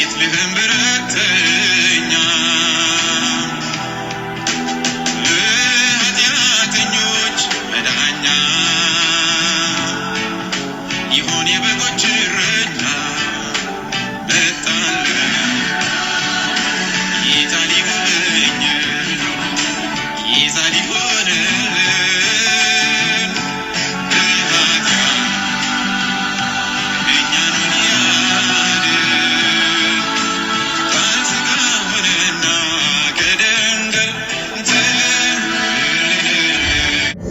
ቤትልሔም በረተኛ ለኃጢአተኞች መዳኛ ይሆን የበጎች እረኛ መጣልን ጌታ ሊጎበኝ ይዛ ሊሆንልን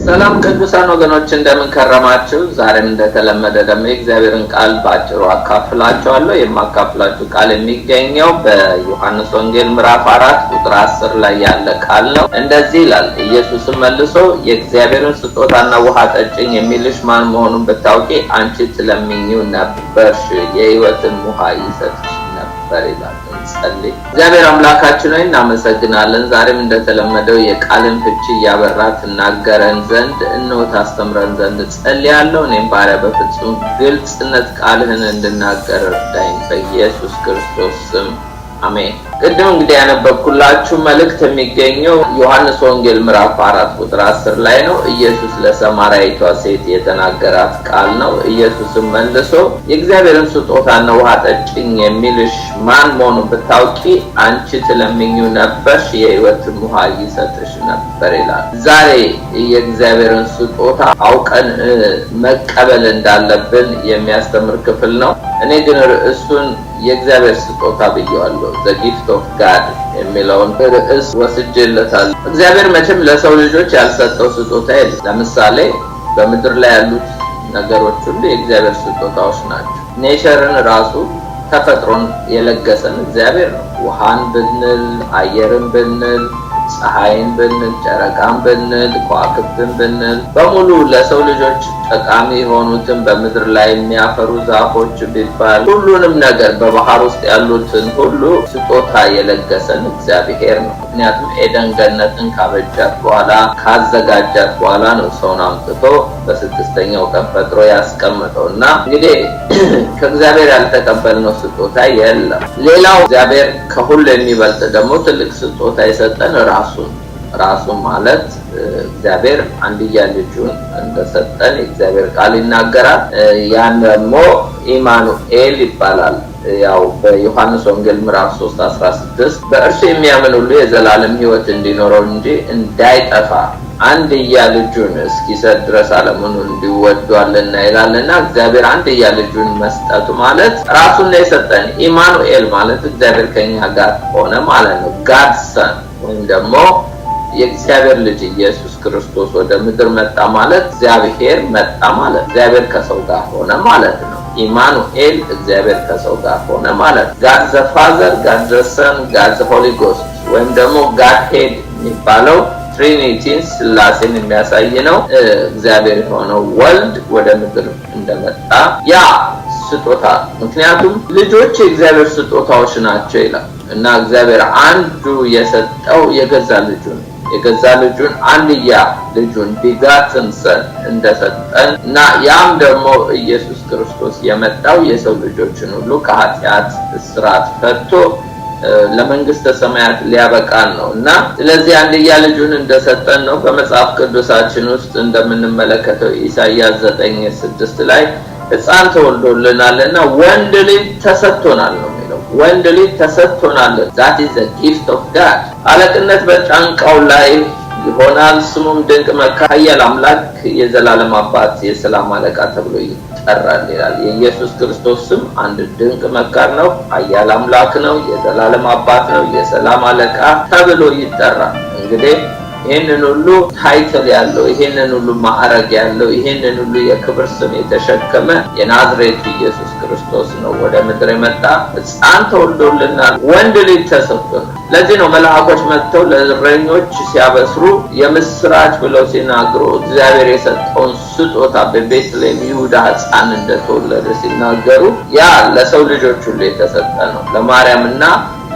ሰላም ቅዱሳን ወገኖች እንደምን ከረማችሁ? ዛሬም እንደተለመደ ደግሞ የእግዚአብሔርን ቃል ባጭሩ አካፍላችኋለሁ። የማካፍላችሁ ቃል የሚገኘው በዮሐንስ ወንጌል ምዕራፍ 4 ቁጥር 10 ላይ ያለ ቃል ነው። እንደዚህ ይላል፣ ኢየሱስም መልሶ የእግዚአብሔርን ስጦታና ውሃ ጠጭኝ የሚልሽ ማን መሆኑን ብታውቂ አንቺ ትለምኚው ነበርሽ፣ የሕይወትን ውሃ ይሰጥሽ ነበር ይላል። ጸልይ። እግዚአብሔር አምላካችን ሆይ እናመሰግናለን። ዛሬም እንደተለመደው የቃልን ፍቺ ያበራ ተናገረን ዘንድ እነሆ ታስተምረን ዘንድ ጸልያለሁ። እኔም ባሪያ በፍጹም ግልጽነት ቃልህን እንድናገር እርዳኝ በኢየሱስ ክርስቶስ ስም አሜን። ቅድም እንግዲህ ያነበብኩላችሁ መልእክት የሚገኘው ዮሐንስ ወንጌል ምዕራፍ 4 ቁጥር 10 ላይ ነው። ኢየሱስ ለሰማርያዊቷ ሴት የተናገራት ቃል ነው። ኢየሱስም መልሶ የእግዚአብሔርን ስጦታና ውሃ ጠጭኝ የሚልሽ ማን መሆኑን ብታውቂ አንቺ ትለምኚው ነበርሽ፣ የሕይወትን ውሃ ይሰጥሽ ነበር ይላል። ዛሬ የእግዚአብሔርን ስጦታ አውቀን መቀበል እንዳለብን የሚያስተምር ክፍል ነው። እኔ ግን ርዕሱን የእግዚአብሔር ስጦታ ብየዋለሁ። the gift of God የሚለውን ርዕስ ወስጄለታል። እግዚአብሔር መቼም ለሰው ልጆች ያልሰጠው ስጦታ የለም። ለምሳሌ በምድር ላይ ያሉት ነገሮች ሁሉ የእግዚአብሔር ስጦታዎች ናቸው። ኔቸርን ራሱ ተፈጥሮን የለገሰን እግዚአብሔር ነው። ውሃን ብንል፣ አየርን ብንል፣ ፀሐይን ብንል፣ ጨረቃን ብንል፣ ከዋክብትን ብንል በሙሉ ለሰው ልጆች ጠቃሚ የሆኑትን በምድር ላይ የሚያፈሩ ዛፎች ቢባል ሁሉንም ነገር በባህር ውስጥ ያሉትን ሁሉ ስጦታ የለገሰን እግዚአብሔር ነው። ምክንያቱም ኤደን ገነትን ካበጃት በኋላ ካዘጋጃት በኋላ ነው ሰውን አምጥቶ በስድስተኛው ቀን ፈጥሮ ያስቀመጠው እና እንግዲህ ከእግዚአብሔር ያልተቀበልነው ስጦታ የለም። ሌላው እግዚአብሔር ከሁሉ የሚበልጥ ደግሞ ትልቅ ስጦታ የሰጠን ራሱ ማለት እግዚአብሔር አንድያ ልጁን እንደሰጠን የእግዚአብሔር ቃል ይናገራል። ያን ደግሞ ኢማኑኤል ይባላል። ያው በዮሐንስ ወንጌል ምዕራፍ 3:16 በእርሱ የሚያምን ሁሉ የዘላለም ሕይወት እንዲኖረው እንጂ እንዳይጠፋ አንድያ ልጁን እስኪሰጥ ድረስ ዓለሙን እንዲወዷልና ይላልና እግዚአብሔር አንድያ ልጁን መስጠቱ ማለት ራሱን ነው የሰጠን። ኢማኑኤል ማለት እግዚአብሔር ከኛ ጋር ሆነ ማለት ነው። ጋድ ሰን ወይም ደግሞ የእግዚአብሔር ልጅ ኢየሱስ ክርስቶስ ወደ ምድር መጣ ማለት እግዚአብሔር መጣ ማለት እግዚአብሔር ከሰው ጋር ሆነ ማለት ነው። ኢማኑኤል እግዚአብሔር ከሰው ጋር ሆነ ማለት God the Father, God the Son, God the Holy Ghost ወይም ደግሞ God Head የሚባለው ትሪኒቲን ስላሴን የሚያሳይ ነው። እግዚአብሔር የሆነው ወልድ ወደ ምድር እንደመጣ ያ ስጦታ ምክንያቱም ልጆች የእግዚአብሔር ስጦታዎች ናቸው ይላል እና እግዚአብሔር አንዱ የሰጠው የገዛ ልጁን አንድያ ልጁን begotten son እንደሰጠን እና ያም ደግሞ ኢየሱስ ክርስቶስ የመጣው የሰው ልጆችን ሁሉ ከኃጢአት እስራት ፈቶ ለመንግስተ ሰማያት ሊያበቃን ነው እና ስለዚህ አንድያ ልጁን እንደሰጠን ነው። በመጽሐፍ ቅዱሳችን ውስጥ እንደምንመለከተው ኢሳይያስ 9:6 ላይ ሕፃን ተወልዶልናልና ወንድ ልጅ ተሰጥቶናል ነው የሚለው። ወንድ ልጅ ተሰጥቶናል። that is the gift of God። አለቅነት በጫንቃው ላይ ይሆናል፣ ስሙም ድንቅ መካር፣ ኃያል አምላክ፣ የዘላለም አባት፣ የሰላም አለቃ ተብሎ ይጠራል ይላል። የኢየሱስ ክርስቶስ ስም አንድ ድንቅ መካር ነው፣ ኃያል አምላክ ነው፣ የዘላለም አባት ነው፣ የሰላም አለቃ ተብሎ ይጠራል። እንግዲህ ይሄንን ሁሉ ታይትል ያለው ይሄንን ሁሉ ማዕረግ ያለው ይሄንን ሁሉ የክብር ስም የተሸከመ የናዝሬቱ ኢየሱስ ክርስቶስ ነው ወደ ምድር የመጣ። ሕፃን ተወልዶልናል፣ ወንድ ልጅ ተሰጥቶናል። ለዚህ ነው መልአኮች መጥተው ለእረኞች ሲያበስሩ የምስራች ብለው ሲናገሩ እግዚአብሔር የሰጠውን ስጦታ በቤተልሔም ይሁዳ ሕፃን እንደተወለደ ሲናገሩ ያ ለሰው ልጆች ሁሉ የተሰጠ ነው። ለማርያምና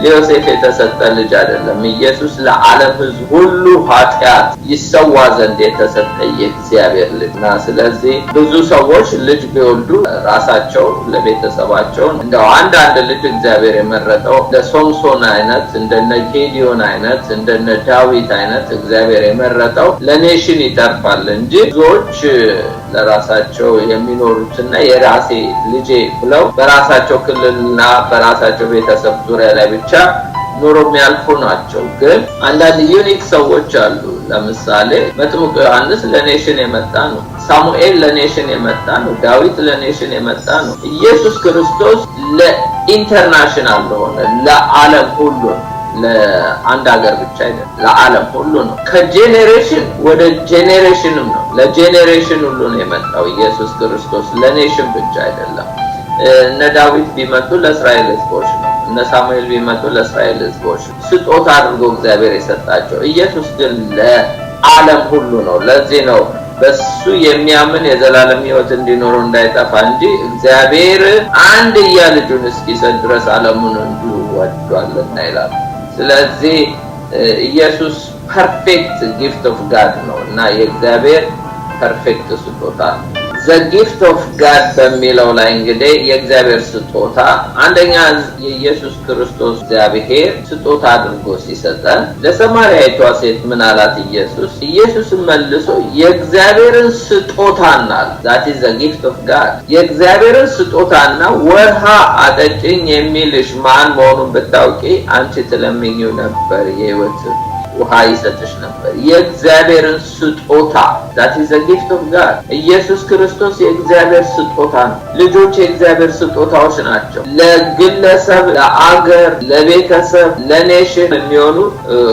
ለዮሴፍ የተሰጠ ልጅ አይደለም። ኢየሱስ ለዓለም ሕዝብ ሁሉ ኃጢአት ይሰዋ ዘንድ የተሰጠ የእግዚአብሔር ልጅ ነው። ስለዚህ ብዙ ሰዎች ልጅ ቢወልዱ ራሳቸው ለቤተሰባቸው እንደው አንድ ልጅ እግዚአብሔር የመረጠው ለሶምሶን አይነት እንደነ ጌዲዮን አይነት እንደነ ዳዊት አይነት እግዚአብሔር የመረጠው ለኔሽን ይተርፋል እንጂ ብዙዎች ለራሳቸው የሚኖሩትና የራሴ ልጄ ብለው በራሳቸው ክልልና በራሳቸው ቤተሰብ ዙሪያ ላይ ብቻ ኑሮ የሚያልፉ ናቸው። ግን አንዳንድ ዩኒክ ሰዎች አሉ። ለምሳሌ መጥምቁ ዮሐንስ ለኔሽን የመጣ ነው። ሳሙኤል ለኔሽን የመጣ ነው። ዳዊት ለኔሽን የመጣ ነው። ኢየሱስ ክርስቶስ ለኢንተርናሽናል ሆነ ለዓለም ሁሉ ለአንድ ሀገር ብቻ አይደለም ለዓለም ሁሉ ነው። ከጄኔሬሽን ወደ ጄኔሬሽንም ነው ለጄኔሬሽን ሁሉ ነው የመጣው ኢየሱስ ክርስቶስ ለኔሽን ብቻ አይደለም። እነ ዳዊት ቢመጡ ለእስራኤል ሕዝቦች ነው። እነ ሳሙኤል ቢመጡ ለእስራኤል ሕዝቦች ስጦታ አድርጎ እግዚአብሔር የሰጣቸው። ኢየሱስ ግን ለዓለም ሁሉ ነው። ለዚህ ነው በሱ የሚያምን የዘላለም ሕይወት እንዲኖረው እንዳይጠፋ እንጂ እግዚአብሔር አንድያ ልጁን እስኪሰጥ ድረስ ዓለሙን እንዲሁ ወዷልና ይላል። ስለዚህ ኢየሱስ ፐርፌክት ጊፍት ኦፍ ጋድ ነው እና የእግዚአብሔር ፐርፌክት ስጦታ ነው። the gift of God በሚለው ላይ እንግዲህ የእግዚአብሔር ስጦታ አንደኛ የኢየሱስ ክርስቶስ እግዚአብሔር ስጦታ አድርጎ ሲሰጠን ለሰማርያዊቷ ሴት ምን አላት ኢየሱስ መልሶ የእግዚአብሔርን ስጦታና that is the gift of God የእግዚአብሔርን ስጦታና ውሃ አጠጪኝ የሚልሽ ማን መሆኑን ብታውቂ አንቺ ትለምኚው ነበር የሕይወት ውሃ ይሰጥሽ ነበር። የእግዚአብሔርን ስጦታ that is the gift of God ኢየሱስ ክርስቶስ የእግዚአብሔር ስጦታ ነው። ልጆች የእግዚአብሔር ስጦታዎች ናቸው። ለግለሰብ ለአገር ለቤተሰብ ለኔሽን የሚሆኑ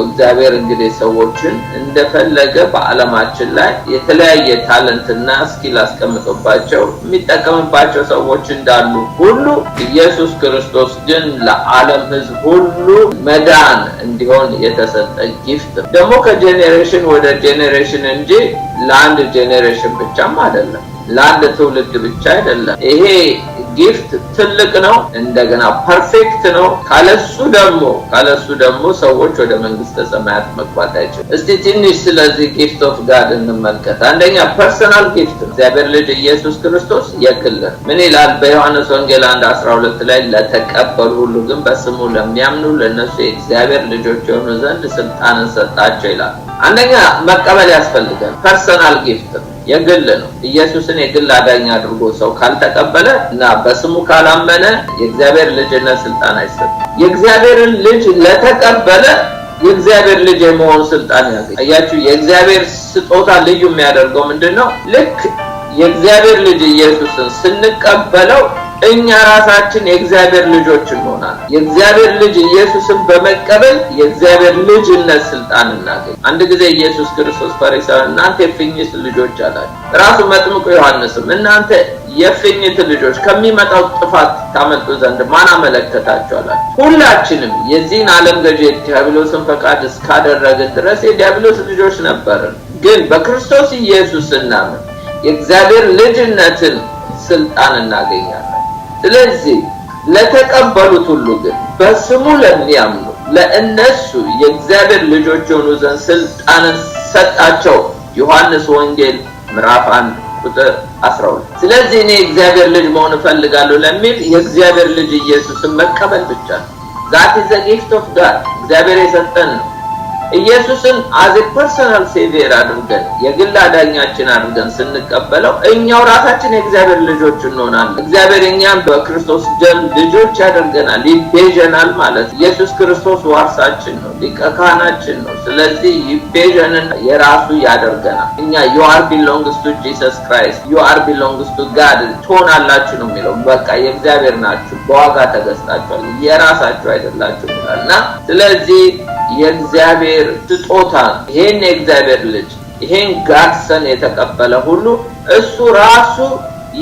እግዚአብሔር እንግዲህ ሰዎችን እንደፈለገ በዓለማችን ላይ የተለያየ ታለንትና ስኪል አስቀምጦባቸው የሚጠቀምባቸው ሰዎች እንዳሉ ሁሉ ኢየሱስ ክርስቶስ ግን ለዓለም ሕዝብ ሁሉ መዳን እንዲሆን የተሰጠ ጊፍት ደግሞ ከጄኔሬሽን ወደ ጄኔሬሽን እንጂ ለአንድ ጄኔሬሽን ብቻም አይደለም ለአንድ ትውልድ ብቻ አይደለም። ይሄ ጊፍት ትልቅ ነው እንደገና ፐርፌክት ነው። ካለሱ ደግሞ ሰዎች ወደ መንግስተ ሰማያት መግባት አይችሉም። እስቲ ትንሽ ስለዚህ ጊፍት ኦፍ ጋድ እንመልከት። አንደኛ ፐርሰናል ጊፍት እግዚአብሔር ልጅ ኢየሱስ ክርስቶስ የግል ምን ይላል በዮሐንስ ወንጌል 1:12 ላይ ለተቀበሉ ሁሉ ግን በስሙ ለሚያምኑ ለነሱ የእግዚአብሔር ልጆች የሆኑ ዘንድ ስልጣንን ሰጣቸው ይላል። አንደኛ መቀበል ያስፈልጋል። ፐርሰናል ጊፍት የግል ነው። ኢየሱስን የግል አዳኝ አድርጎ ሰው ካልተቀበለ እና በስሙ ካላመነ የእግዚአብሔር ልጅነት ስልጣን አይሰጥም። የእግዚአብሔርን ልጅ ለተቀበለ የእግዚአብሔር ልጅ የመሆን ስልጣን ያገኛል። አያችሁ የእግዚአብሔር ስጦታ ልዩ የሚያደርገው ምንድነው? ልክ የእግዚአብሔር ልጅ ኢየሱስን ስንቀበለው እኛ ራሳችን የእግዚአብሔር ልጆች እንሆናለን። የእግዚአብሔር ልጅ ኢየሱስን በመቀበል የእግዚአብሔር ልጅነት ስልጣን እናገኝ። አንድ ጊዜ ኢየሱስ ክርስቶስ ፈሪሳውያን እናንተ የፍኝት ልጆች አላቸው። ራሱ መጥምቁ ዮሐንስም እናንተ የፍኝት ልጆች ከሚመጣው ጥፋት ታመልጡ ዘንድ ማን አመለከታችሁ አላቸው። ሁላችንም የዚህን ዓለም ገዢ ዲያብሎስን ፈቃድ እስካደረግን ድረስ የዲያብሎስ ልጆች ነበርን። ግን በክርስቶስ ኢየሱስ እናምን የእግዚአብሔር ልጅነትን ስልጣን እናገኛለን። ስለዚህ ለተቀበሉት ሁሉ ግን በስሙ ለሚያምኑ ለእነሱ የእግዚአብሔር ልጆች የሆኑ ዘንድ ስልጣንን ሰጣቸው። ዮሐንስ ወንጌል ምዕራፍ 1:12 ስለዚህ እኔ የእግዚአብሔር ልጅ መሆን እፈልጋለሁ ለሚል የእግዚአብሔር ልጅ ኢየሱስን መቀበል ብቻ ነው። that is the gift of God እግዚአብሔር የሰጠን ነው። ኢየሱስን as a personal savior አድርገን የግል አዳኛችን አድርገን ስንቀበለው እኛው ራሳችን የእግዚአብሔር ልጆች እንሆናለን። እግዚአብሔር እኛን በክርስቶስ ደም ልጆች ያደርገናል፣ ይቤዠናል ማለት ኢየሱስ ክርስቶስ ዋርሳችን ነው፣ ሊቀ ካህናችን ነው። ስለዚህ ይቤዠንን የራሱ ያደርገናል። እኛ you are belongs to Jesus Christ you are belongs to God ትሆናላችሁ ነው የሚለው። በቃ የእግዚአብሔር ናችሁ፣ በዋጋ ተገዝታችኋል፣ የራሳችሁ አይደላችሁም ይላልና ስለዚህ የእግዚአብሔር ስጦታ ይሄን የእግዚአብሔር ልጅ ይሄን ጋድሰን የተቀበለ ሁሉ እሱ ራሱ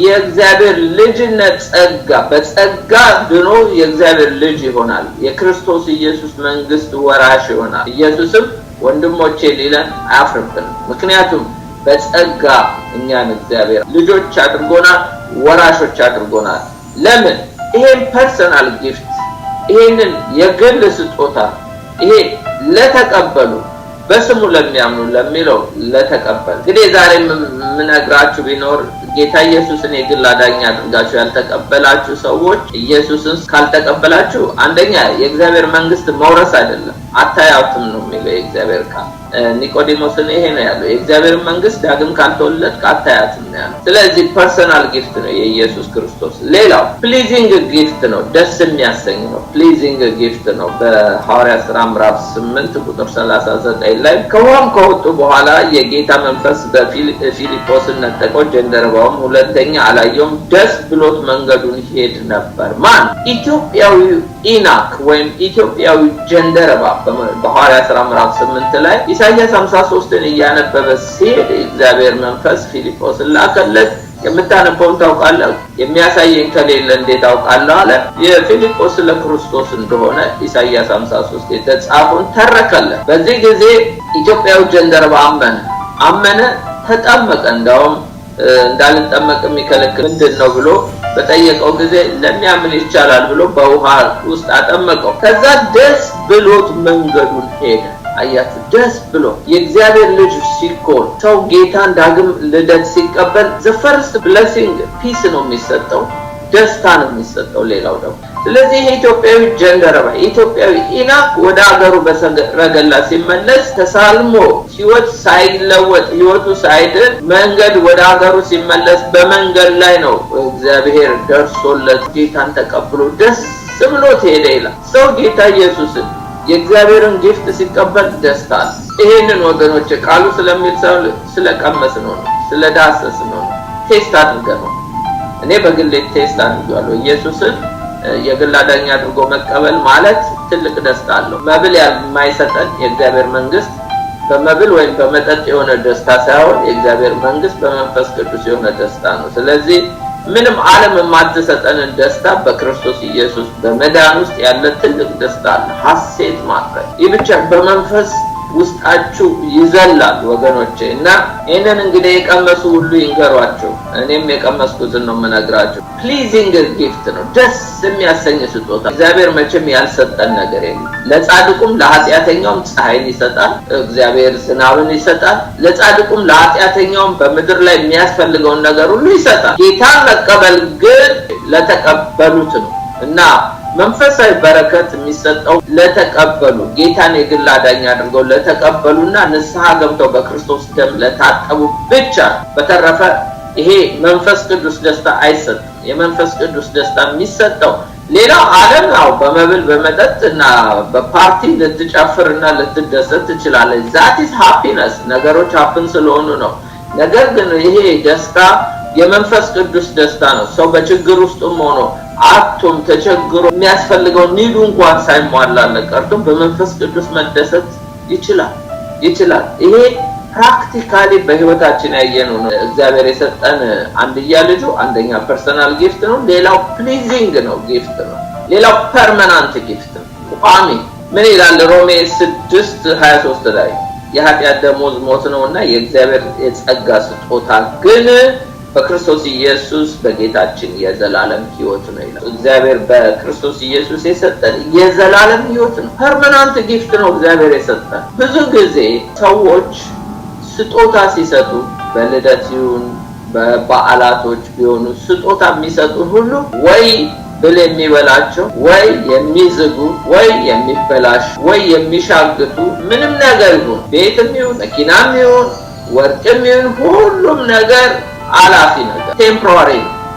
የእግዚአብሔር ልጅነት ጸጋ በጸጋ ድኖ የእግዚአብሔር ልጅ ይሆናል። የክርስቶስ ኢየሱስ መንግስት ወራሽ ይሆናል። ኢየሱስም ወንድሞቼ ሊለን አያፍርብንም። ምክንያቱም በጸጋ እኛን እግዚአብሔር ልጆች አድርጎናል፣ ወራሾች አድርጎናል። ለምን? ይሄን ፐርሰናል ጊፍት ይሄንን የግል ስጦታ ይሄ ለተቀበሉ በስሙ ለሚያምኑ ለሚለው ለተቀበሉ እንግዲህ ዛሬ ምነግራችሁ ቢኖር ጌታ ኢየሱስን የግል አዳኝ አድርጋችሁ ያልተቀበላችሁ ሰዎች ኢየሱስን ካልተቀበላችሁ አንደኛ የእግዚአብሔር መንግስት መውረስ አይደለም አታያውትም ነው የሚለው የእግዚአብሔር ቃል ኒቆዲሞስን ይሄ ነው ያለው የእግዚአብሔር መንግስት ዳግም ካልተወለድክ አታያትም ነው ያለው ስለዚህ ፐርሰናል ጊፍት ነው የኢየሱስ ክርስቶስ ሌላው ፕሊዚንግ ጊፍት ነው ደስ የሚያሰኝ ነው ፕሊዚንግ ጊፍት ነው በሐዋርያት ሥራ ምዕራፍ 8 ቁጥር 39 ላይ ከውሃም ከወጡ በኋላ የጌታ መንፈስ በፊልጶስ ነጠቀው ጀንደረባውም ሁለተኛ አላየውም ደስ ብሎት መንገዱን ሄድ ነበር ማን ኢትዮጵያዊ ኢናክ ወይም ኢትዮጵያዊ ጀንደረባ በሐዋርያት ሥራ ምዕራፍ 8 ላይ ኢሳይያስ 53ን ያነበበ ሲሄድ እግዚአብሔር መንፈስ ፊልጶስን ላከለት የምታነበውን ታውቃለህ የሚያሳየኝ ከሌለ እንዴት ታውቃለህ አለ የፊልጶስ ለክርስቶስ እንደሆነ ኢሳይያስ 53 የተጻፈውን ተረከለት በዚህ ጊዜ ኢትዮጵያዊ ጀንደረባ አመነ ተጠመቀ እንደውም እንዳልጠመቅ የሚከለክል ምንድነው ብሎ በጠየቀው ጊዜ ለሚያምን ይቻላል ብሎ በውሃ ውስጥ አጠመቀው ከዛ ደስ ብሎት መንገዱን ሄደ አያችሁ ደስ ብሎ የእግዚአብሔር ልጅ ሲኮን ሰው ጌታን ዳግም ልደት ሲቀበል the first blessing peace ነው የሚሰጠው ደስታ ነው የሚሰጠው ሌላው ደግሞ ስለዚህ ኢትዮጵያዊ ጀንደረባ ኢትዮጵያዊ ኢናክ ወደ ሀገሩ በሰረገላ ሲመለስ ተሳልሞ ህይወት ሳይለወጥ ህይወቱ ሳይድን መንገድ ወደ ሀገሩ ሲመለስ በመንገድ ላይ ነው እግዚአብሔር ደርሶለት ጌታን ተቀብሎ ደስ ብሎት ሄደ ይላል ሰው ጌታ ኢየሱስን የእግዚአብሔርን ጊፍት ሲቀበል ደስታ ይሄንን ወገኖች ቃሉ ስለቀመስ ነው ስለዳሰስ ነው ቴስት አድርገን ነው እኔ በግሌ ቴስት አድርጋለሁ ኢየሱስን የግል አዳኝ አድርጎ መቀበል ማለት ትልቅ ደስታ አለው መብል የማይሰጠን የእግዚአብሔር መንግስት በመብል ወይም በመጠጥ የሆነ ደስታ ሳይሆን የእግዚአብሔር መንግስት በመንፈስ ቅዱስ የሆነ ደስታ ነው ስለዚህ ምንም ዓለም የማትሰጠን ደስታ በክርስቶስ ኢየሱስ በመዳን ውስጥ ያለ ትልቅ ደስታ አለ ሐሴት ማድረግ ይብቻ በመንፈስ ውስጣችሁ ይዘላል ወገኖቼ እና እነን እንግዲህ የቀመሱ ሁሉ ይንገሯቸው እኔም የቀመስኩትን ነው መነግራችሁ ፕሊዚንግ ጊፍት ነው ደስ የሚያሰኝ ስጦታ እግዚአብሔር መቼም ያልሰጠን ነገር የለም ለጻድቁም ለኃጢአተኛውም ፀሐይን ይሰጣል እግዚአብሔር ዝናብን ይሰጣል ለጻድቁም ለኃጢአተኛውም በመድር ላይ የሚያስፈልገውን ነገር ሁሉ ይሰጣል ጌታን መቀበል ግን ለተቀበሉት ነው እና መንፈሳዊ በረከት የሚሰጠው ለተቀበሉ ጌታን የግል አዳኝ አድርገው ለተቀበሉና ንስሐ ገብተው በክርስቶስ ደም ለታጠቡ ብቻ በተረፈ ይሄ መንፈስ ቅዱስ ደስታ አይሰጥም የመንፈስ ቅዱስ ደስታ የሚሰጠው ሌላው ዓለም ነው በመብል በመጠጥና በፓርቲ ልትጨፍርና ልትደሰት ትችላለህ that is happiness ነገሮች happen ስለሆኑ ነው ነገር ግን ይሄ ደስታ የመንፈስ ቅዱስ ደስታ ነው ሰው በችግር ውስጥም ሆኖ አጥቶም ተቸግሮ የሚያስፈልገው ኒዱ እንኳን ሳይሟላለት ቀርቶ በመንፈስ ቅዱስ መደሰት ይችላል ይሄ ፕራክቲካሊ በህይወታችን ያየነው ነው እግዚአብሔር የሰጠን አንድያ ልጁ አንደኛ ፐርሰናል ጊፍት ነው ሌላው ፕሊዚንግ ነው ጊፍት ነው ሌላው ፐርማነንት ጊፍት ነው ቋሚ ምን ይላል ሮሜ 6:23 ላይ የኃጢአት ደሞዝ ሞት ነውና የእግዚአብሔር የጸጋ ስጦታ ግን በክርስቶስ ኢየሱስ በጌታችን የዘላለም ህይወት ነው ይላል እግዚአብሔር በክርስቶስ ኢየሱስ የሰጠን የዘላለም ህይወት ነው ፐርማነንት ጊፍት ነው እግዚአብሔር የሰጠን ብዙ ጊዜ ሰዎች ስጦታ ሲሰጡ በልደት ይሁን በበዓላቶች ቢሆኑ ስጦታ የሚሰጡ ሁሉ ወይ ብል የሚበላቸው ወይ የሚዝጉ ወይ የሚበላሽ ወይ የሚሻግቱ ምንም ነገር ይሁን ቤትም ይሁን መኪናም ይሁን ወርቅም ይሁን ሁሉም ነገር አላፊ ነገር ቴምፖራሪ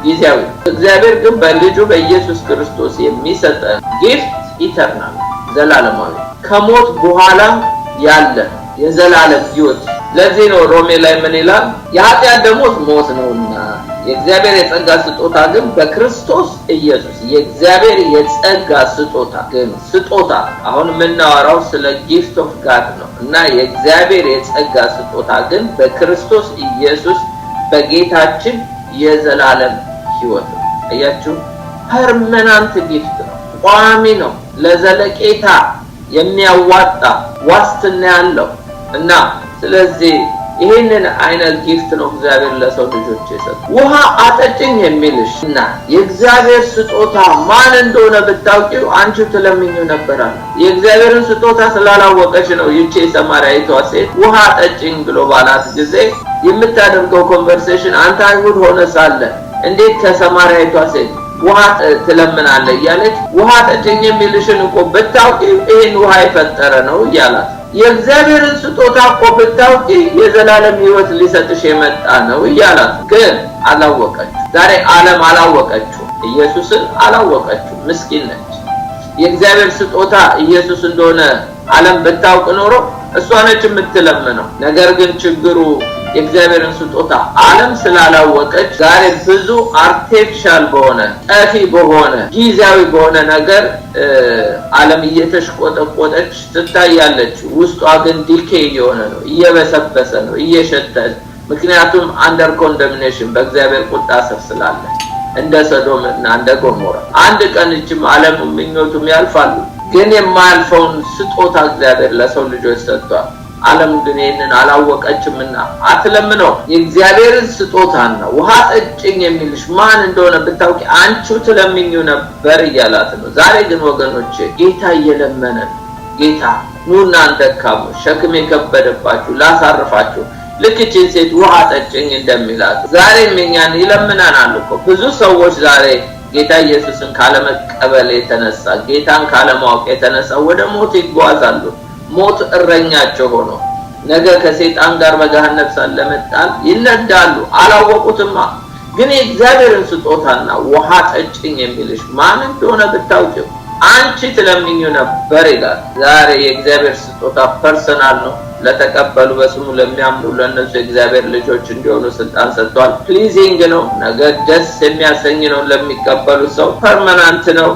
ጊዜያዊ እግዚአብሔር ግን በልጁ በኢየሱስ ክርስቶስ የሚሰጠን ጊፍት ኢተርናል ዘላለማዊ ከሞት በኋላ ያለ የዘላለም ህይወት ለዚህ ነው ሮሜ ላይ ምን ይላል የኃጢአት ደሞዝ ሞት ነውና የእግዚአብሔር የጸጋ ስጦታ ግን በክርስቶስ ኢየሱስ የእግዚአብሔር የጸጋ ስጦታ ግን ስጦታ አሁን የምናወራው ስለ ጊፍት ኦፍ ጋድ ነው እና የእግዚአብሔር የጸጋ ስጦታ ግን በክርስቶስ ኢየሱስ በጌታችን የዘላለም ህይወት ነው አያችሁ ፐርማነንት ጊፍት ነው ቋሚ ነው ለዘለቄታ የሚያዋጣ ዋስትና ያለው እና ስለዚህ ይሄንን አይነት ጊፍት ነው እግዚአብሔር ለሰው ልጆች የሰጠው። ውሃ አጠጭኝ የሚልሽና የእግዚአብሔር ስጦታ ማን እንደሆነ ብታውቂው አንቺ ትለምኙ ነበር። የእግዚአብሔርን ስጦታ ስላላወቀች ነው ይህች የሰማርያዊቷ ሴት ውሃ አጠጭኝ ብሎ ባላት ጊዜ የምታደርገው ኮንቨርሴሽን አንተ አይሁድ ሆነ ሳለ እንዴት ከሰማርያዊቷ ሴት ውሃ ትለምናለህ እያለች ውሃ አጠጭኝ የሚልሽን እኮ ብታውቂው ይሄን ውሃ የፈጠረ ነው እያላት የእግዚአብሔርን ስጦታ እኮ ብታውቂ የዘላለም ሕይወት ሊሰጥሽ የመጣ ነው እያላት ግን አላወቀች። ዛሬ ዓለም አላወቀችው፣ ኢየሱስን አላወቀችው፣ ምስኪን ነች። የእግዚአብሔር ስጦታ ኢየሱስ እንደሆነ ዓለም ብታውቅ ኖሮ እሷ ነች የምትለምነው። ነገር ግን ችግሩ የእግዚአብሔርን ስጦታ ዓለም ስላላወቀች ዛሬ ብዙ አርቲፊሻል በሆነ ጠፊ በሆነ ጊዜያዊ በሆነ ነገር ዓለም እየተሽቆጠቆጠች ትታያለች። ውስጧ ግን ዲኬይ የሆነ ነው፣ እየበሰበሰ ነው፣ እየሸተተ። ምክንያቱም አንደር ኮንደምኔሽን በእግዚአብሔር ቁጣ ስር ስላለ እንደ ሰዶም እና እንደ ገሞራ አንድ ቀን እችም ዓለም ምኞቱም ያልፋሉ። ግን የማያልፈውን ስጦታ እግዚአብሔር ለሰው ልጆች ሰጥቷል። ዓለም ግን ይሄንን አላወቀችምና አትለምነው። የእግዚአብሔርን ስጦታና ውሃ ጠጭኝ የሚልሽ ማን እንደሆነ ብታውቂ አንቺው ትለምኙ ነበር እያላት ነው። ዛሬ ግን ወገኖቼ ጌታ እየለመነ ጌታ ኑና ደካሞች ሸክም የከበደባችሁ ላሳርፋችሁ ልክችን ሴት ውሃ ጠጭኝ እንደሚላት ዛሬም እኛን ይለምናናል እኮ። ብዙ ሰዎች ዛሬ ጌታ ኢየሱስን ካለመቀበል የተነሳ ጌታን ካለማወቅ የተነሳ ወደ ሞት ይጓዛሉ። ሞት እረኛቸው ሆኖ ነገ ከሰይጣን ጋር በገሃነም ሳለመጣል ይነዳሉ። አላወቁትማ። ግን የእግዚአብሔርን ስጦታና ውሃ ጠጭኝ የሚልሽ ማን እንደሆነ ብታውቂው አንቺ ትለምኙ ነበር ይላል። ዛሬ የእግዚአብሔር ስጦታ ፐርሰናል ነው። ለተቀበሉ በስሙ ለሚያምኑ ለነሱ የእግዚአብሔር ልጆች እንዲሆኑ ስልጣን ሰጥቷል። ፕሊዚንግ ነው፣ ነገ ደስ የሚያሰኝ ነው ለሚቀበሉ ሰው። ፐርማናንት ነው።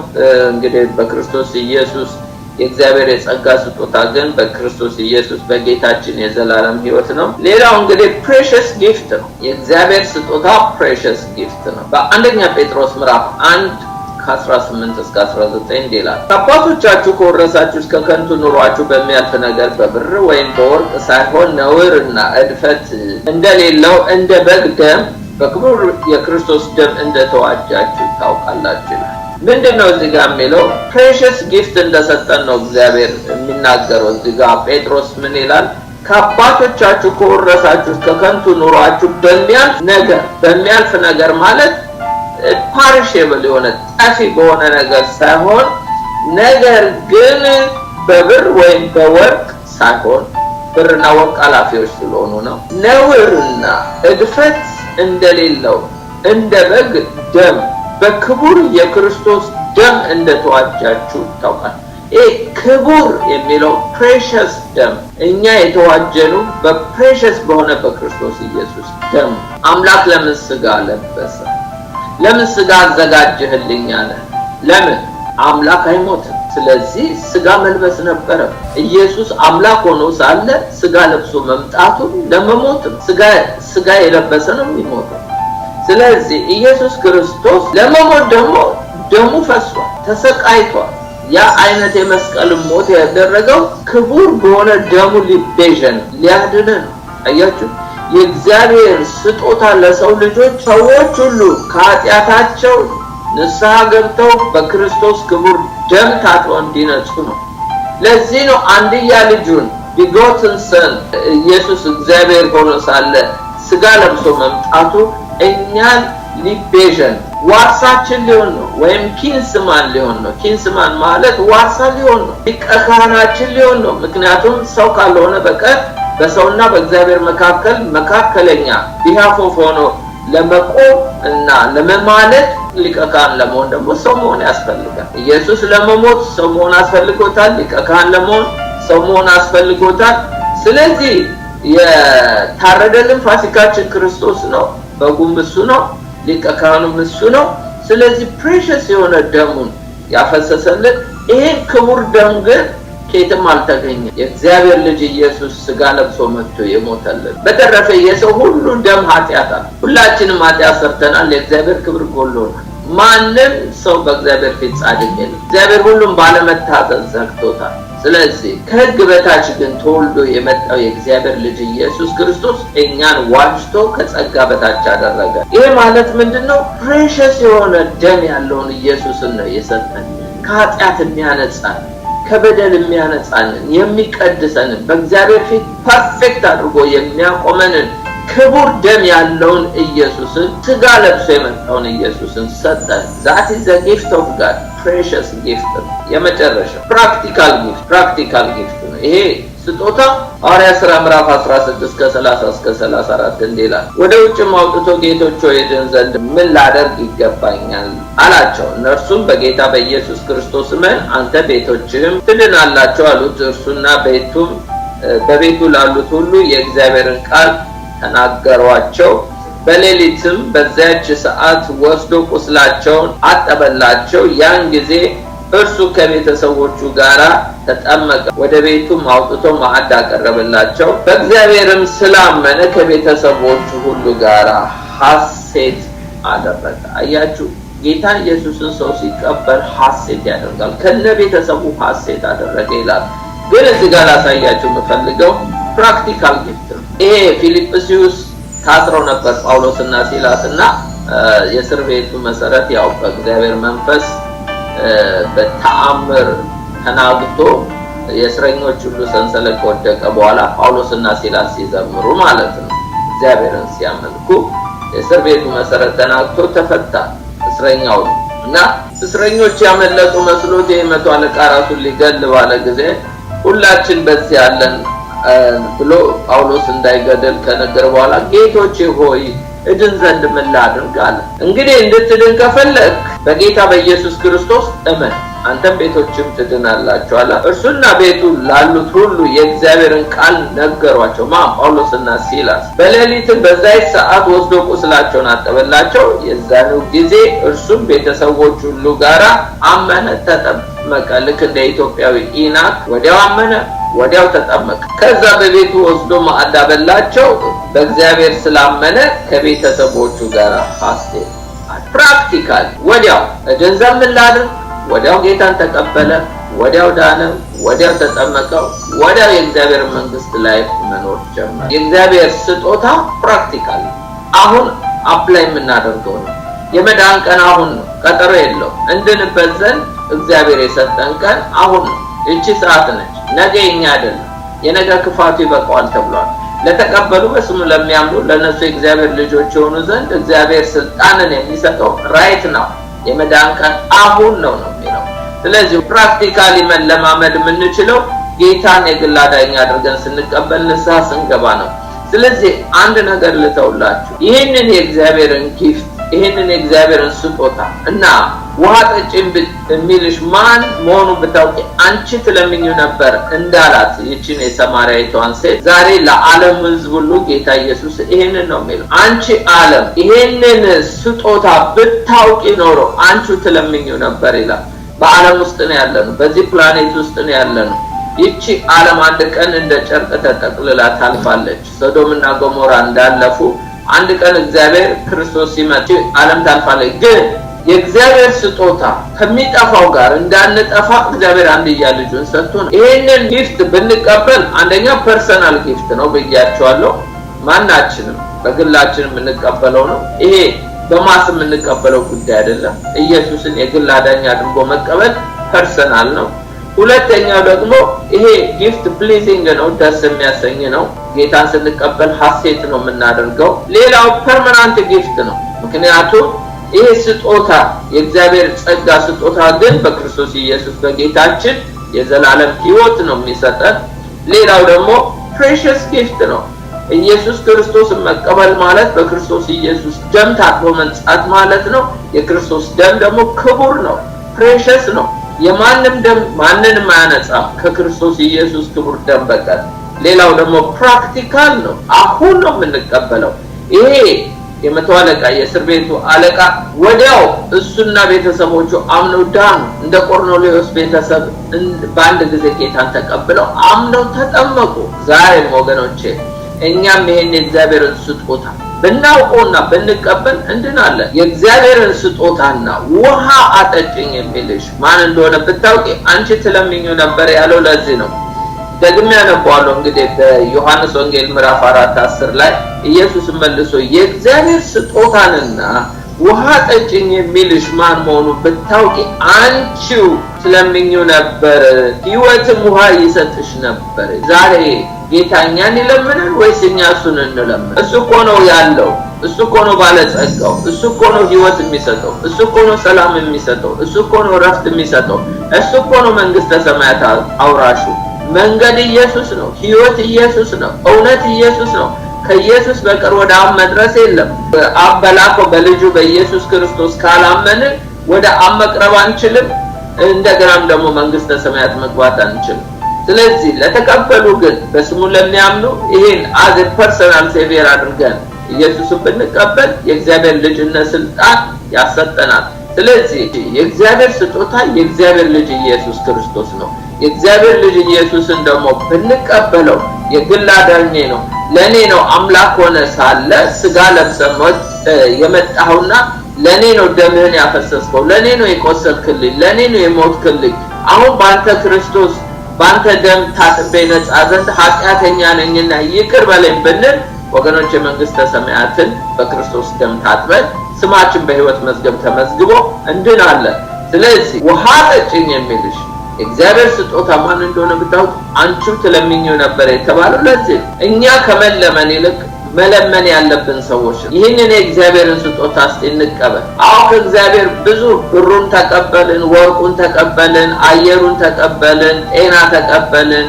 እንግዲህ በክርስቶስ ኢየሱስ የእግዚአብሔር የጸጋ ስጦታ ግን በክርስቶስ ኢየሱስ በጌታችን የዘላለም ሕይወት ነው። ሌላው እንግዲህ precious gift ነው። የእግዚአብሔር ስጦታ precious gift ነው። በአንደኛ ጴጥሮስ ምዕራፍ 1 ከ18 እስከ 19 ይላል አባቶቻችሁ ከወረሳችሁ እስከ ከንቱ ኑሯችሁ በሚያልፍ ነገር በብር ወይም በወርቅ ሳይሆን ነውርና እድፈት እንደሌለው እንደ በግ ደም በክቡር የክርስቶስ ደም እንደተዋጃችሁ ታውቃላችሁ። ምንድነው እዚህ ጋር የሚለው? precious gift እንደሰጠን ነው እግዚአብሔር የሚናገረው። እዚህ ጋር ጴጥሮስ ምን ይላል? ከአባቶቻችሁ ከወረሳችሁ ከከንቱ ኑሯችሁ በሚያልፍ ነገር ማለት ፐሪሼብል የሆነ ጠፊ በሆነ ነገር ሳይሆን ነገር ግን በብር ወይም በወርቅ ሳይሆን ብርና ወርቅ አላፊዎች ስለሆኑ ነው። ነውርና እድፈት እንደሌለው እንደ በግ ደም በክቡር የክርስቶስ ደም እንደተዋጃችሁ ታውቃላችሁ። ይሄ ክቡር የሚለው precious ደም እኛ የተዋጀነው በprecious በሆነ በክርስቶስ ኢየሱስ ደም። አምላክ ለምን ስጋ ለበሰ? ለምን ስጋ አዘጋጀህልኝ አለ? ለምን? አምላክ አይሞትም። ስለዚህ ስጋ መልበስ ነበረ። ኢየሱስ አምላክ ሆኖ ሳለ ስጋ ለብሶ መምጣቱ ለመሞትም ስጋ የለበሰ ነው የሚሞተው። ስለዚህ ኢየሱስ ክርስቶስ ለመሞት ደግሞ ደሙ ፈሷል፣ ተሰቃይቷል። ያ አይነት የመስቀል ሞት ያደረገው ክቡር በሆነ ደሙ ሊቤዠን ሊያድነን። አያችሁ የእግዚአብሔር ስጦታ ለሰው ልጆች ሰዎች ሁሉ ከኃጢአታቸው ንስሐ ገብተው በክርስቶስ ክቡር ደም ታጥበው እንዲነጹ ነው። ለዚህ ነው አንድያ ልጁን begotten son ኢየሱስ እግዚአብሔር ሆኖ ሳለ ስጋ ለብሶ መምጣቱ እኛን ሊቤዠን ዋርሳችን ሊሆን ነው፣ ወይም ኪንስማን ሊሆን ነው። ኪንስማን ማለት ዋርሳ ሊሆን ነው፣ ሊቀ ካህናችን ሊሆን ነው። ምክንያቱም ሰው ካልሆነ በቀር በሰውና በእግዚአብሔር መካከለኛ ቢሃፎፍ ሆኖ ለመቆም እና ለመማለድ ሊቀ ካህን ለመሆን ደግሞ ሰው መሆን ያስፈልጋል። ኢየሱስ ለመሞት ሰው መሆን አስፈልጎታል። ሊቀ ካህን ለመሆን ሰው መሆን አስፈልጎታል። ስለዚህ የታረደልን ፋሲካችን ክርስቶስ ነው፣ በጉም እሱ ነው፣ ሊቀ ካህኑም እሱ ነው። ስለዚህ precious የሆነ ደሙን ያፈሰሰልን ይሄ ክቡር ደም ግን ከየትም አልተገኘም። የእግዚአብሔር ልጅ ኢየሱስ ስጋ ለብሶ መጥቶ የሞተልን። በተረፈ የሰው ሁሉ ደም ኃጢአት አለ። ሁላችንም ኃጢአት ሰርተናል፣ የእግዚአብሔር ክብር ጎሎናል። ማንም ሰው በእግዚአብሔር ፊት ጻድቅ የለም። እግዚአብሔር ሁሉም ባለመታዘዝ ዘግቶታል። ስለዚህ ከሕግ በታች ግን ተወልዶ የመጣው የእግዚአብሔር ልጅ ኢየሱስ ክርስቶስ እኛን ዋጅቶ ከጸጋ በታች አደረገ። ይሄ ማለት ምንድነው? ፕሬሸስ የሆነ ደም ያለውን ኢየሱስን ነው የሰጠን። ከኃጢአት የሚያነጻን፣ ከበደል የሚያነጻን፣ የሚቀድሰን፣ በእግዚአብሔር ፊት ፐርፌክት አድርጎ የሚያቆመንን ክቡር ደም ያለውን ኢየሱስን ስጋ ለብሶ የመጣውን ኢየሱስን ሰጠን። that is the gift of God, precious gift። የመጨረሻ practical gift ነው ይሄ ስጦታ። ሐዋርያት ሥራ ምዕራፍ 16 ከ30 እስከ 34 እንዲላል ወደ ውጭ አውጥቶ ጌቶች ሆይ ድን ዘንድ ምን ላደርግ ይገባኛል አላቸው። እነርሱም በጌታ በኢየሱስ ክርስቶስ እመን አንተ ቤቶችህም ትድናላችሁ አሉት። እርሱና በቤቱ ላሉት ሁሉ የእግዚአብሔርን ቃል ተናገሯቸው። በሌሊትም በዚያች ሰዓት ወስዶ ቁስላቸውን አጠበላቸው። ያን ጊዜ እርሱ ከቤተሰቦቹ ጋር ተጠመቀ። ወደ ቤቱም አውጥቶ ማዕድ አቀረበላቸው። በእግዚአብሔርም ስላመነ ከቤተሰቦቹ ሁሉ ጋር ሐሴት አደረገ። አያችሁ፣ ጌታ ኢየሱስን ሰው ሲቀበል ሐሴት ያደርጋል። ከነ ቤተሰቡ ሐሴት አደረገ ይላል። ግን እዚህ ጋር ላሳያችሁ የምፈልገው ፕራክቲካል ጊፍት ነው። ይሄ ፊልጵስዩስ ታስረው ነበር ጳውሎስና ሲላስና የእስር ቤቱ መሰረት ያው በእግዚአብሔር መንፈስ በተአምር ተናግቶ የእስረኞች ሁሉ ሰንሰለት ከወደቀ በኋላ ጳውሎስና ሲላስ ሲዘምሩ ማለት ነው እግዚአብሔርን ሲያመልኩ የእስር ቤቱ መሰረት ተናግቶ ተፈታ እስረኛው እና እስረኞች ያመለጡ መስሎት የመቶ አለቃ ራሱን ሊገል ባለ ጊዜ ሁላችን በዚህ ያለን ብሎ ጳውሎስ እንዳይገደል ከነገር በኋላ ጌቶቼ ሆይ እድን ዘንድ ምን ላድርግ አለ። እንግዲህ እንድትድን ከፈለክ በጌታ በኢየሱስ ክርስቶስ እመን አንተም ቤቶችም ትድናላችሁ አለ። እርሱና ቤቱ ላሉት ሁሉ የእግዚአብሔርን ቃል ነገሯቸው። ጳውሎስና ሲላስ በሌሊትም በዛይ ሰዓት ወስዶ ቁስላቸውን አጠበላቸው። የዛኑ ጊዜ እርሱም ቤተሰቦች ሁሉ ጋራ አመነ፣ ተጠመቀ። ልክ እንደ ኢትዮጵያዊ ኢናክ ወዲያው አመነ፣ ወዲያው ተጠመቀ። ከዛ በቤቱ ወስዶ ማዕድ አበላቸው። በእግዚአብሔር ስላመነ ከቤተሰቦቹ ጋር ሐሴት ፕራክቲካል ወዲያው እድን ዘንድ ምን ላድርግ ወዲያው ጌታን ተቀበለ፣ ወዲያው ዳነ፣ ወዲያው ተጠመቀ፣ ወዲያው የእግዚአብሔር መንግስት ላይ መኖር ጀመረ። የእግዚአብሔር ስጦታ ፕራክቲካል አሁን አፕላይ የምናደርገው ነው። የመዳን ቀን አሁን ነው፣ ቀጠሮ የለው። እንድንበት ዘንድ እግዚአብሔር የሰጠን ቀን አሁን ነው። እቺ ሰዓት ነች፣ ነገ የኛ አይደለም። የነገ ክፋቱ ይበቃዋል ተብሏል። ለተቀበሉ በስሙ ለሚያምኑ ለነሱ የእግዚአብሔር ልጆች የሆኑ ዘንድ እግዚአብሔር ስልጣንን የሚሰጠው ራይት ነው። የመዳን ቀን አሁን ነው የሚለው። ስለዚህ ፕራክቲካሊ መለማመድ የምንችለው ጌታን የግል አዳኝ አድርገን ስንቀበል ንስሐ ስንገባ ነው። ስለዚህ አንድ ነገር ልተውላችሁ፣ ይህንን የእግዚአብሔርን ጊፍት ይህንን የእግዚአብሔርን ስጦታ እና ውሃ ጠጪኝ የሚልሽ ማን መሆኑን ብታውቂ አንቺ ትለምኙ ነበር እንዳላት ይህችን የሰማርያዊቷን ሴት ዛሬ ለዓለም ሕዝብ ሁሉ ጌታ ኢየሱስ ይሄንን ነው የሚለው። አንቺ ዓለም ይሄንን ስጦታ ብታውቂ ኖሮ አንቺ ትለምኙ ነበር ይላል። በዓለም ውስጥ ነው ያለነው፣ በዚህ ፕላኔት ውስጥ ነው ያለነው። ይቺ ዓለም አንድ ቀን እንደ ጨርቅ ተጠቅልላ ታልፋለች። ሶዶምና ገሞራ እንዳለፉ አንድ ቀን እግዚአብሔር ክርስቶስ ሲመጣ ዓለም ታልፋለች። ግን የእግዚአብሔር ስጦታ ከሚጠፋው ጋር እንዳንጠፋ እግዚአብሔር አንድያ ልጁን ሰጥቶን ይሄንን ጊፍት ብንቀበል አንደኛ ፐርሰናል ጊፍት ነው ብያቸዋለሁ። ማናችንም በግላችን የምንቀበለው ነው። ይሄ በማስ የምንቀበለው ጉዳይ አይደለም። ኢየሱስን የግል አዳኝ አድርጎ መቀበል ፐርሰናል ነው። ሁለተኛው ደግሞ ይሄ ጊፍት ፕሊዚንግ ነው፣ ደስ የሚያሰኝ ነው። ጌታን ስንቀበል ሐሴት ነው የምናደርገው። ሌላው ፐርማነንት ጊፍት ነው። ምክንያቱም ይሄ ስጦታ የእግዚአብሔር ጸጋ ስጦታ ግን በክርስቶስ ኢየሱስ በጌታችን የዘላለም ሕይወት ነው የሚሰጠን። ሌላው ደግሞ ፕሬሺየስ ጊፍት ነው። ኢየሱስ ክርስቶስን መቀበል ማለት በክርስቶስ ኢየሱስ ደም ታጥቦ መንጻት ማለት ነው። የክርስቶስ ደም ደግሞ ክቡር ነው፣ ፕሬሺየስ ነው። የማንም ደም ማንንም አያነጻም ከክርስቶስ ኢየሱስ ክቡር ደም በቀር። ሌላው ደግሞ ፕራክቲካል ነው፣ አሁን ነው የምንቀበለው። ይሄ የመቶ አለቃ የእስር ቤቱ አለቃ ወዲያው እሱና ቤተሰቦቹ አምነው ዳኑ። እንደ ቆርኔሌዎስ ቤተሰብ በአንድ ጊዜ ጌታን ተቀብለው አምነው ተጠመቁ። ዛሬም ወገኖቼ እኛም ይሄን የእግዚአብሔርን ስጦታ ብናውቀውና ብንቀበል እንድናለን። የእግዚአብሔርን ስጦታና ውሃ አጠጭኝ የሚልሽ ማን እንደሆነ ብታውቂ አንቺ ትለምኙ ነበር ያለው ለዚህ ነው። ደግሜ ያነባዋለሁ እንግዲህ በዮሐንስ ወንጌል ምዕራፍ 4:10 ላይ ኢየሱስ መልሶ የእግዚአብሔር ስጦታንና ውሃ ጠጭኝ የሚልሽ ማን መሆኑን ብታውቂ አንቺው ትለምኙ ነበር፣ ሕይወትም ውሃ ይሰጥሽ ነበር። ዛሬ ጌታ እኛን ይለምናል ወይስ እኛ እሱን እንለምን? እሱ እኮ ነው ያለው፣ እሱ እኮ ነው ባለጸጋው፣ እሱ እኮ ነው ሕይወት የሚሰጠው፣ እሱ እኮ ነው ሰላም የሚሰጠው፣ እሱ እኮ ነው ረፍት የሚሰጠው፣ እሱ እኮ ነው መንግስተ ሰማያት አውራሹ። መንገድ ኢየሱስ ነው፣ ሕይወት ኢየሱስ ነው፣ እውነት ኢየሱስ ነው። ከኢየሱስ በቀር ወደ አብ መድረስ የለም። አብ በላከው በልጁ በኢየሱስ ክርስቶስ ካላመንን ወደ አብ መቅረብ አንችልም። እንደገናም ደግሞ መንግስተ ሰማያት መግባት አንችልም። ስለዚህ ለተቀበሉ ግን በስሙ ለሚያምኑ ይሄን አዝ ፐርሰናል ሴቪየር አድርገን ኢየሱስን ብንቀበል የእግዚአብሔር ልጅነት ስልጣን ያሰጠናል። ስለዚህ የእግዚአብሔር ስጦታ የእግዚአብሔር ልጅ ኢየሱስ ክርስቶስ ነው። የእግዚአብሔር ልጅ ኢየሱስን ደግሞ ብንቀበለው የግል አዳኜ ነው፣ ለኔ ነው አምላክ ሆነ ሳለ ስጋ ለብሰህ የመጣኸውና ለኔ ነው ደምህን ያፈሰስከው፣ ለኔ ነው የቆሰልክልኝ፣ ለኔ ነው የሞትክልኝ። አሁን ባንተ ክርስቶስ ባንተ ደም ታጥቤ ነጻ ዘንድ ኃጢአተኛ ነኝና ይቅር በለኝ ብንል ወገኖች የመንግስተ ሰማያትን በክርስቶስ ደም ታጥበን ስማችን በሕይወት መዝገብ ተመዝግቦ እንድናለን። ስለዚህ ውሃ ጠጭኝ የሚልሽ እግዚአብሔር ስጦታ ማን እንደሆነ ብታውቁ አንቺው ትለምኙ ነበር የተባለው ለዚህ እኛ ከመለመን ይልቅ መለመን ያለብን ሰዎች ይህንን የእግዚአብሔርን ስጦታ እስቲ እንቀበል። አዎ ከእግዚአብሔር ብዙ ብሩን ተቀበልን፣ ወርቁን ተቀበልን፣ አየሩን ተቀበልን፣ ጤና ተቀበልን፣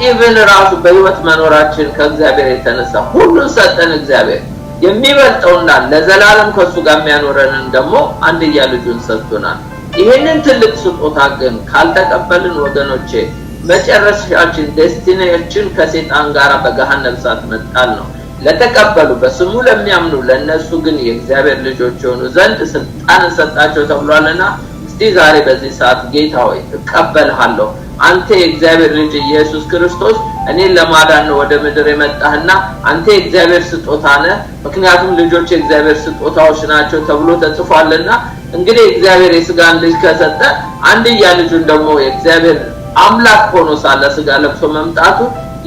ኢቭን ራሱ በሕይወት መኖራችን ከእግዚአብሔር የተነሳ ሁሉን ሰጠን። እግዚአብሔር የሚበልጠውና ለዘላለም ከሱ ጋር የሚያኖረንን ደግሞ አንድያ ልጁን ሰጥቶናል። ይሄንን ትልቅ ስጦታ ግን ካልተቀበልን ወገኖቼ መጨረሻችን ዴስቲኔያችን ከሰይጣን ጋር በገሃነም እሳት መጣል ነው። ለተቀበሉ በስሙ ለሚያምኑ ለነሱ ግን የእግዚአብሔር ልጆች ሆኑ ዘንድ ስልጣን ሰጣቸው ተብሏልና እስቲ ዛሬ በዚህ ሰዓት ጌታ ሆይ እቀበልሃለሁ፣ አንተ የእግዚአብሔር ልጅ ኢየሱስ ክርስቶስ እኔን ለማዳን ነው ወደ ምድር የመጣህና አንተ የእግዚአብሔር ስጦታ ነህ፣ ምክንያቱም ልጆች የእግዚአብሔር ስጦታዎች ናቸው ተብሎ ተጽፏልና እንግዲህ እግዚአብሔር የሥጋን ልጅ ከሰጠ አንድያ ልጁን ደግሞ የእግዚአብሔር አምላክ ሆኖ ሳለ ሥጋ ለብሶ መምጣቱ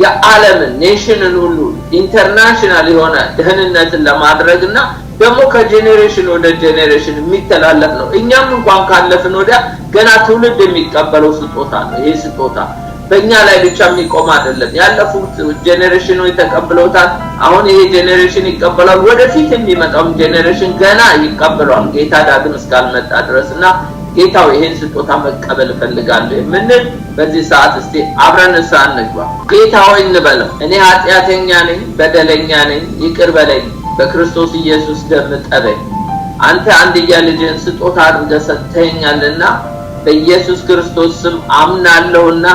የዓለምን ኔሽንን ሁሉ ኢንተርናሽናል የሆነ ደህንነትን ለማድረግና ደግሞ ከጄኔሬሽን ወደ ጄኔሬሽን የሚተላለፍ ነው። እኛም እንኳን ካለፍን ወዲያ ገና ትውልድ የሚቀበለው ስጦታ ነው። ይሄ ስጦታ በእኛ ላይ ብቻ የሚቆም አይደለም። ያለፉት ጄኔሬሽኖች ተቀብለውታል። አሁን ይሄ ጄኔሬሽን ይቀበላል። ወደፊት የሚመጣው ጄኔሬሽን ገና ይቀበላል ጌታ ዳግም እስካልመጣ ድረስና ጌታው ይሄን ስጦታ መቀበል ፈልጋለሁ የምንል በዚህ ሰዓት እስቲ አብረን እንግባ። ጌታው እንበለው፣ እኔ ኃጢአተኛ ነኝ፣ በደለኛ ነኝ፣ ይቅር በለኝ፣ በክርስቶስ ኢየሱስ ደም ጠበኝ። አንተ አንድያ ልጅን ስጦታ አድርገህ ሰጥተኸኛልና በኢየሱስ ክርስቶስ ስም አምናለሁና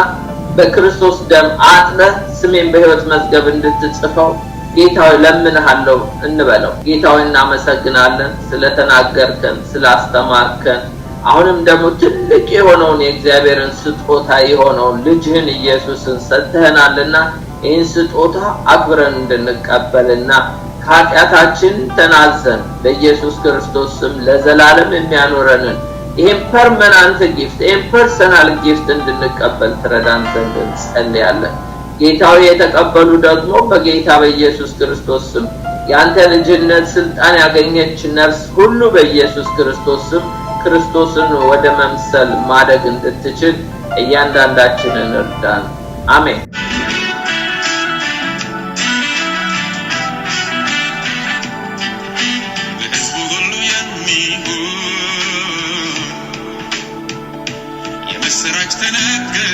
በክርስቶስ ደም አጥበህ ስሜን በሕይወት መዝገብ እንድትጽፈው ጌታው ለምንሃለሁ እንበለው። ጌታው እናመሰግናለን ስለተናገርከን፣ ስላስተማርከን። አሁንም ደግሞ ትልቅ የሆነውን የእግዚአብሔርን ስጦታ የሆነውን ልጅህን ኢየሱስን ሰጥተናልና ይህን ስጦታ አክብረን እንድንቀበልና ከኃጢአታችን ተናዘን በኢየሱስ ክርስቶስ ስም ለዘላለም የሚያኖረንን ይህን ፐርማናንት ጊፍት ይህን ፐርሰናል ጊፍት እንድንቀበል ትረዳን ዘንድ እንጸልያለን። ጌታው የተቀበሉ ደግሞ በጌታ በኢየሱስ ክርስቶስ ስም ያንተ ልጅነት ስልጣን ያገኘች ነፍስ ሁሉ በኢየሱስ ክርስቶስ ስም ክርስቶስን ወደ መምሰል ማደግ እንድትችል እያንዳንዳችንን እርዳን። አሜን። የምስራች ተነገረ፣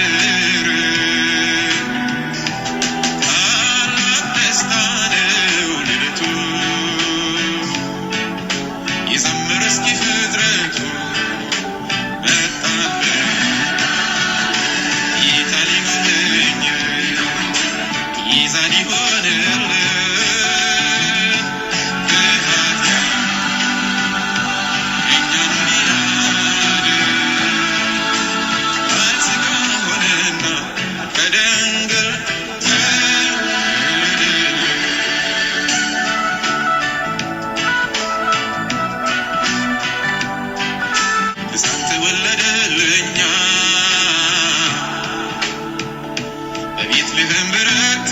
ታላቅ ደስታ ነው ልደቱ፣ ይዘምር እስኪ ፍጥረቱ፣ መጣልን ጌታ ሊጎበኘን ቤትልሔም በረከት